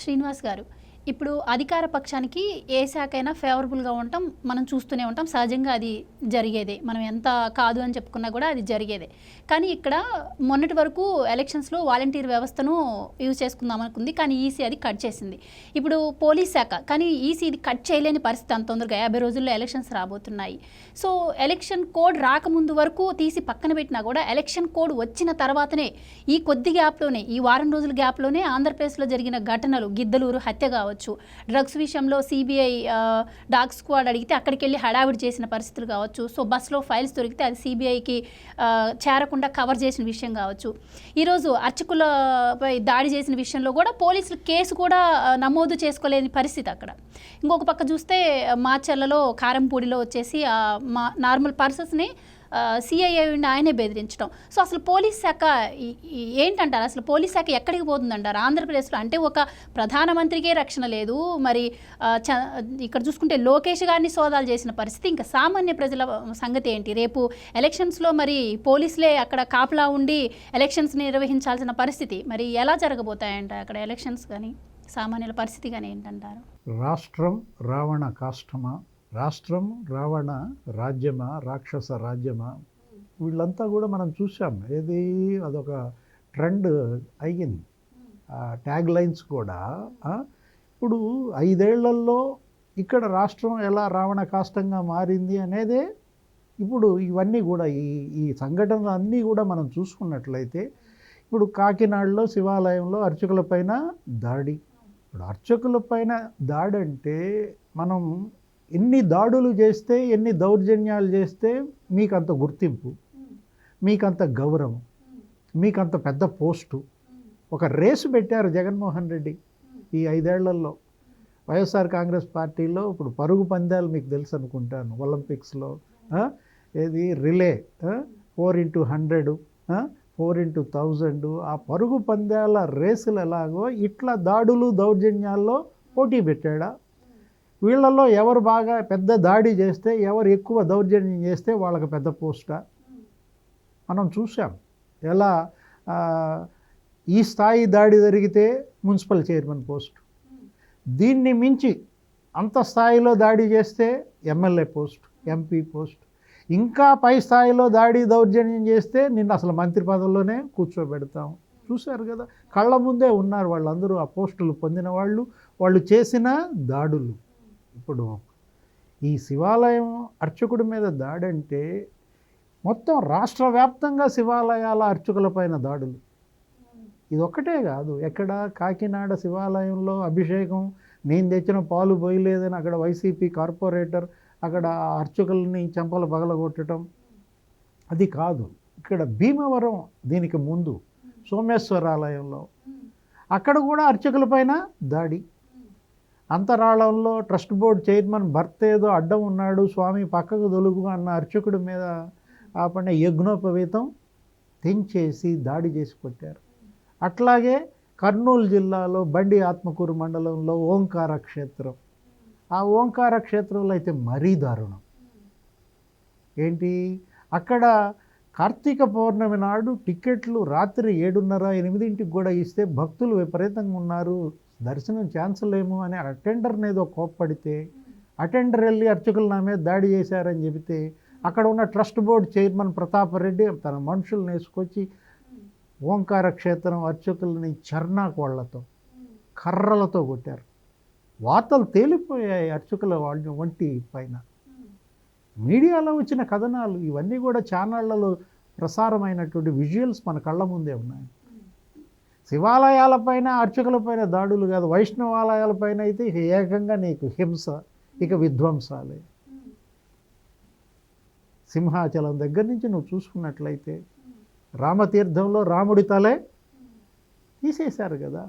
శ్రీనివాస్ గారు, ఇప్పుడు అధికార పక్షానికి ఏ శాఖ అయినా ఫేవరబుల్‌గా ఉండటం మనం చూస్తూనే ఉంటాం. సహజంగా అది జరిగేదే. మనం ఎంత కాదు అని చెప్పుకున్నా కూడా అది జరిగేదే. కానీ ఇక్కడ మొన్నటి వరకు ఎలక్షన్స్‌లో వాలంటీర్ వ్యవస్థను యూజ్ చేసుకుందాం అనుకుంది. కానీ ఈసీ అది కట్ చేసింది. ఇప్పుడు పోలీస్ శాఖ కానీ ఈసీ ఇది కట్ చేయలేని పరిస్థితి అంత తొందరగా 50 రోజుల్లో ఎలక్షన్స్ రాబోతున్నాయి. సో ఎలక్షన్ కోడ్ రాకముందు వరకు తీసి పక్కన పెట్టినా కూడా ఎలక్షన్ కోడ్ వచ్చిన తర్వాతనే ఈ కొద్ది గ్యాప్‌లోనే ఈ వారం రోజుల గ్యాప్‌లోనే ఆంధ్రప్రదేశ్‌లో జరిగిన ఘటనలు గిద్దలూరు హత్య కావచ్చు, డ్రగ్స్ విషయంలో సిబిఐ డాగ్ స్క్వాడ్ అడిగితే అక్కడికి వెళ్ళి హడావిడి చేసిన పరిస్థితులు కావచ్చు, సో బస్సులో ఫైల్స్ దొరికితే అది సిబిఐకి చేరకుండా కవర్ చేసిన విషయం కావచ్చు, ఈరోజు అర్చకులపై దాడి చేసిన విషయంలో కూడా పోలీసులు కేసు కూడా నమోదు చేసుకోలేని పరిస్థితి అక్కడ. ఇంకొక పక్క చూస్తే మాచర్లలో కారంపూడిలో వచ్చేసి నార్మల్ పర్సన్స్ని సిఐఏ ఆయనే బెదిరించడం. సో అసలు పోలీస్ శాఖ ఏంటంటారు? అసలు పోలీస్ శాఖ ఎక్కడికి పోతుందంటారు ఆంధ్రప్రదేశ్లో? అంటే ఒక ప్రధానమంత్రికే రక్షణ లేదు, మరి ఇక్కడ చూసుకుంటే లోకేష్ గారిని సోదాలు చేసిన పరిస్థితి, ఇంకా సామాన్య ప్రజల సంగతి ఏంటి? రేపు ఎలక్షన్స్లో మరి పోలీసులే అక్కడ కాపలా ఉండి ఎలక్షన్స్ నిర్వహించాల్సిన పరిస్థితి, మరి ఎలా జరగబోతాయంట అక్కడ ఎలక్షన్స్? కానీ సామాన్యుల పరిస్థితి కానీ ఏంటంటారు? రాష్ట్రం రావణ కాష్టమా, రాష్ట్రం రావణ రాజ్యమా, రాక్షస రాజ్యమా, వీళ్ళంతా కూడా మనం చూసాం. ఏది అదొక ట్రెండ్ అయ్యింది. ట్యాగ్ లైన్స్ కూడా ఇప్పుడు 5 ఏళ్లలో ఇక్కడ రాష్ట్రం ఎలా రావణ కాష్టంగా మారింది అనేదే ఇప్పుడు ఇవన్నీ కూడా ఈ సంఘటనలు అన్నీ కూడా మనం చూసుకున్నట్లయితే, ఇప్పుడు కాకినాడలో శివాలయంలో అర్చకులపైన దాడి. ఇప్పుడు అర్చకులపైన దాడి అంటే మనం ఎన్ని దాడులు చేస్తే, ఎన్ని దౌర్జన్యాలు చేస్తే మీకంత గుర్తింపు, మీకంత గౌరవం, మీకంత పెద్ద పోస్టు. ఒక రేసు పెట్టారు జగన్మోహన్ రెడ్డి ఈ 5 ఏళ్లలో. వైఎస్ఆర్ కాంగ్రెస్ పార్టీలో ఇప్పుడు పరుగు పందాలు మీకు తెలుసు అనుకుంటాను. ఒలింపిక్స్లో ఏది రిలే 4x100, 4x1000, ఆ పరుగు పందాల రేసులు ఎలాగో ఇట్లా దాడులు దౌర్జన్యాల్లో పోటీ పెట్టాడా? వీళ్ళల్లో ఎవరు బాగా పెద్ద దాడి చేస్తే, ఎవరు ఎక్కువ దౌర్జన్యం చేస్తే వాళ్ళకి పెద్ద పోస్టా? మనం చూసాం ఎలా ఈ స్థాయి దాడి జరిగితే మున్సిపల్ చైర్మన్ పోస్ట్, దీన్ని మించి అంత స్థాయిలో దాడి చేస్తే ఎమ్మెల్యే పోస్ట్, ఎంపీ పోస్ట్, ఇంకా పై స్థాయిలో దాడి దౌర్జన్యం చేస్తే నిన్ను అసలు మంత్రి పదవిలోనే కూర్చోబెడతాం. చూశారు కదా, కళ్ళ ముందే ఉన్నారు వాళ్ళందరూ, ఆ పోస్టులు పొందిన వాళ్ళు, వాళ్ళు చేసిన దాడులు. ఇప్పుడు ఈ శివాలయం అర్చకుడి మీద దాడి అంటే మొత్తం రాష్ట్ర వ్యాప్తంగా శివాలయాల అర్చకులపైన దాడులు. ఇదొక్కటే కాదు, ఎక్కడ కాకినాడ శివాలయంలో అభిషేకం నేను తెచ్చిన పాలు పోయలేదని అక్కడ వైసీపీ కార్పొరేటర్ అక్కడ అర్చకుల్ని చెంపలు పగలగొట్టడం అది కాదు. ఇక్కడ భీమవరం దీనికి ముందు సోమేశ్వరాలయంలో అక్కడ కూడా అర్చకులపైన దాడి. అంతరాళంలో ట్రస్ట్ బోర్డు చైర్మన్ భర్త ఏదో అడ్డం ఉన్నాడు, స్వామి పక్కకు దొలుగు అన్న అర్చకుడి మీద ఆపడిన యజ్ఞోపవీతం తెంచేసి దాడి చేసి కొట్టారు. అట్లాగే కర్నూలు జిల్లాలో బండి ఆత్మకూరు మండలంలో ఓంకార క్షేత్రం, ఆ ఓంకార క్షేత్రంలో అయితే మరీ దారుణం. ఏంటి అక్కడ కార్తీక పౌర్ణమి నాడు టికెట్లు రాత్రి 7:30-8 కూడా ఇస్తే భక్తులు విపరీతంగా ఉన్నారు, దర్శనం ఛాన్సల్ ఏమో అని అటెండర్ని ఏదో కోప్పడితే, అటెండర్ వెళ్ళి అర్చకులు నా మీద దాడి చేశారని చెబితే అక్కడ ఉన్న ట్రస్ట్ బోర్డు చైర్మన్ ప్రతాపరెడ్డి తన మనుషులను వేసుకొచ్చి ఓంకార క్షేత్రం అర్చకులని చర్నాకోళ్లతో కర్రలతో కొట్టారు. వార్తలు తేలిపోయాయి అర్చకుల వంటి పైన. మీడియాలో వచ్చిన కథనాలు ఇవన్నీ కూడా ఛానళ్లలో ప్రసారమైనటువంటి విజువల్స్ మన కళ్ళ ముందే ఉన్నాయి. శివాలయాలపైన అర్చకులపైన దాడులు కాదు, వైష్ణవాలయాలపైన అయితే ఇక ఏకంగా నీకు హింస, ఇక విధ్వంసాలే. సింహాచలం దగ్గర నుంచి నువ్వు చూసుకున్నట్లయితే రామతీర్థంలో రాముడి తలే తీసేశారు కదా,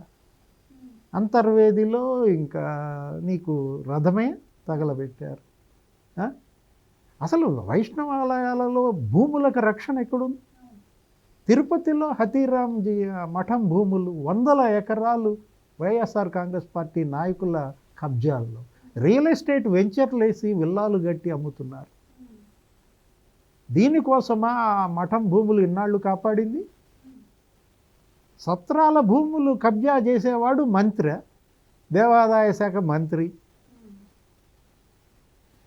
అంతర్వేదిలో ఇంకా నీకు రథమే తగలబెట్టారు. అసలు వైష్ణవాలయాలలో భూములకు రక్షణ ఎక్కడుంది? తిరుపతిలో హతీరాంజీ మఠం భూములు 100 ఎకరాలు వైఎస్ఆర్ కాంగ్రెస్ పార్టీ నాయకుల కబ్జాల్లో రియల్ ఎస్టేట్ వెంచర్లు వేసి విల్లాలు కట్టి అమ్ముతున్నారు. దీనికోసమా ఆ మఠం భూములు ఇన్నాళ్ళు కాపాడింది? సత్రాల భూములు కబ్జా చేసేవాడు మంత్రి, దేవాదాయ శాఖ మంత్రి,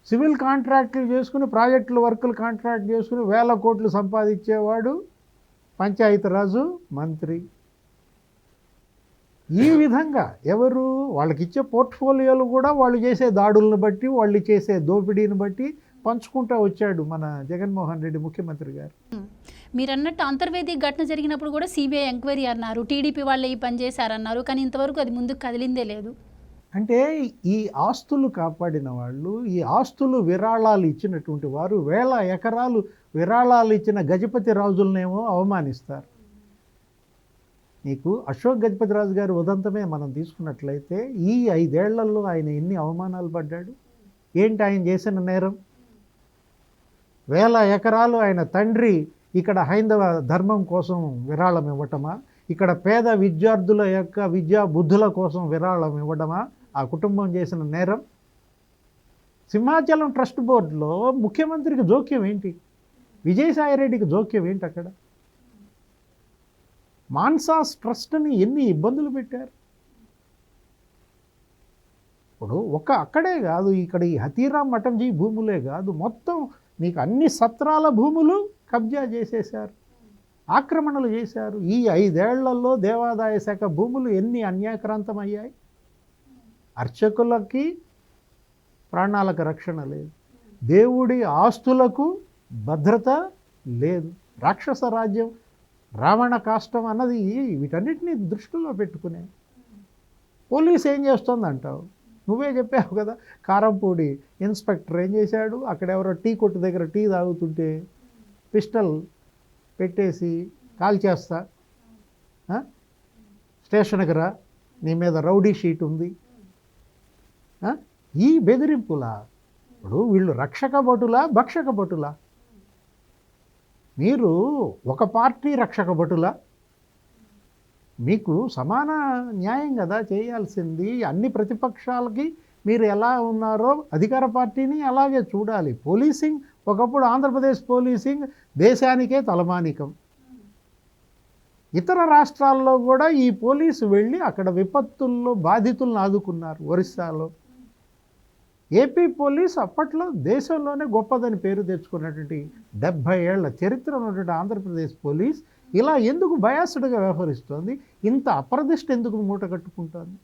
సివిల్ కాంట్రాక్టులు చేసుకుని ప్రాజెక్టుల వర్కులు కాంట్రాక్ట్ చేసుకుని వేల కోట్లు సంపాదించేవాడు పంచాయతీరాజు మంత్రి. ఈ విధంగా ఎవరు వాళ్ళకి ఇచ్చే పోర్ట్ఫోలియోలు కూడా వాళ్ళు చేసే దాడులను బట్టి, వాళ్ళు చేసే దోపిడీని బట్టి పంచుకుంటూ వచ్చాడు మన జగన్మోహన్ రెడ్డి ముఖ్యమంత్రి గారు. మీరు అన్నట్టు అంతర్వేది ఘటన జరిగినప్పుడు కూడా సిబిఐ ఎంక్వైరీ అన్నారు, టీడీపీ వాళ్ళే ఈ పని చేశారన్నారు, కానీ ఇంతవరకు అది ముందుకు కదిలిందే లేదు. అంటే ఈ ఆస్తులు కాపాడిన వాళ్ళు, ఈ ఆస్తులు విరాళాలు ఇచ్చినటువంటి వారు వేల ఎకరాలు విరాళాలు ఇచ్చిన గజపతి రాజులనేమో అవమానిస్తారు. నీకు అశోక్ గజపతి రాజు గారి ఉదంతమే మనం తీసుకున్నట్లయితే ఈ 5 ఏళ్లలో ఆయన ఎన్ని అవమానాలు పడ్డాడు. ఏంటి ఆయన చేసిన నేరం? వేల ఎకరాలు ఆయన తండ్రి ఇక్కడ హైందవ ధర్మం కోసం విరాళం ఇవ్వటమా, ఇక్కడ పేద విద్యార్థుల యొక్క విద్యా బుద్ధుల కోసం విరాళం ఇవ్వడమా ఆ కుటుంబం చేసిన నేరం? సింహాచలం ట్రస్ట్ బోర్డులో ముఖ్యమంత్రికి జోక్యం ఏంటి? విజయసాయిరెడ్డికి జోక్యం ఏంటి? అక్కడ మాన్సాస్ ట్రస్ట్ని ఎన్ని ఇబ్బందులు పెట్టారు. ఇప్పుడు అక్కడే కాదు, ఇక్కడ ఈ హతీరామ్ మఠంజీ భూములే కాదు, మొత్తం మీకు అన్ని సత్రాల భూములు కబ్జా చేసేశారు, ఆక్రమణలు చేశారు. ఈ 5 ఏళ్లలో దేవాదాయ శాఖ భూములు ఎన్ని అన్యాక్రాంతమయ్యాయి. అర్చకులకి ప్రాణాలకు రక్షణ లేదు, దేవుడి ఆస్తులకు భద్రత లేదు. రాక్షస రాజ్యం, రావణ కాష్టం అన్నది వీటన్నిటిని దృష్టిలో పెట్టుకునే పోలీస్ ఏం చేస్తుందంటావు? నువ్వే చెప్పావు కదా, కారంపూడి ఇన్స్పెక్టర్ ఏం చేశాడు, అక్కడ ఎవరో టీ కొట్టు దగ్గర టీ తాగుతుంటే పిస్టల్ పెట్టేసి కాల్ చేస్తా, స్టేషన్కి రా, నీ మీద రౌడీ షీట్ ఉంది. ఈ బెదిరింపులా? ఇప్పుడు వీళ్ళు రక్షక భటులా, భక్షక భటులా? మీరు ఒక పార్టీ రక్షక భటులా? మీకు సమాన న్యాయం కదా చేయాల్సింది. అన్ని ప్రతిపక్షాలకి మీరు ఎలా ఉన్నారో అధికార పార్టీని అలాగే చూడాలి. పోలీసింగ్ ఒకప్పుడు ఆంధ్రప్రదేశ్ పోలీసింగ్ దేశానికే తలమానికం. ఇతర రాష్ట్రాల్లో కూడా ఈ పోలీసు వెళ్ళి అక్కడ విపత్తుల్లో బాధితులను ఆదుకున్నారు. ఒరిస్సాలో ఏపీ పోలీస్ అప్పట్లో దేశంలోనే గొప్పదని పేరు తెచ్చుకున్నటువంటి 70 ఏళ్ల చరిత్ర ఉన్నటువంటి ఆంధ్రప్రదేశ్ పోలీస్ ఇలా ఎందుకు బయాస్డ్గా వ్యవహరిస్తోంది? ఇంత అప్రదిష్ట ఎందుకు మూట కట్టుకుంటోంది?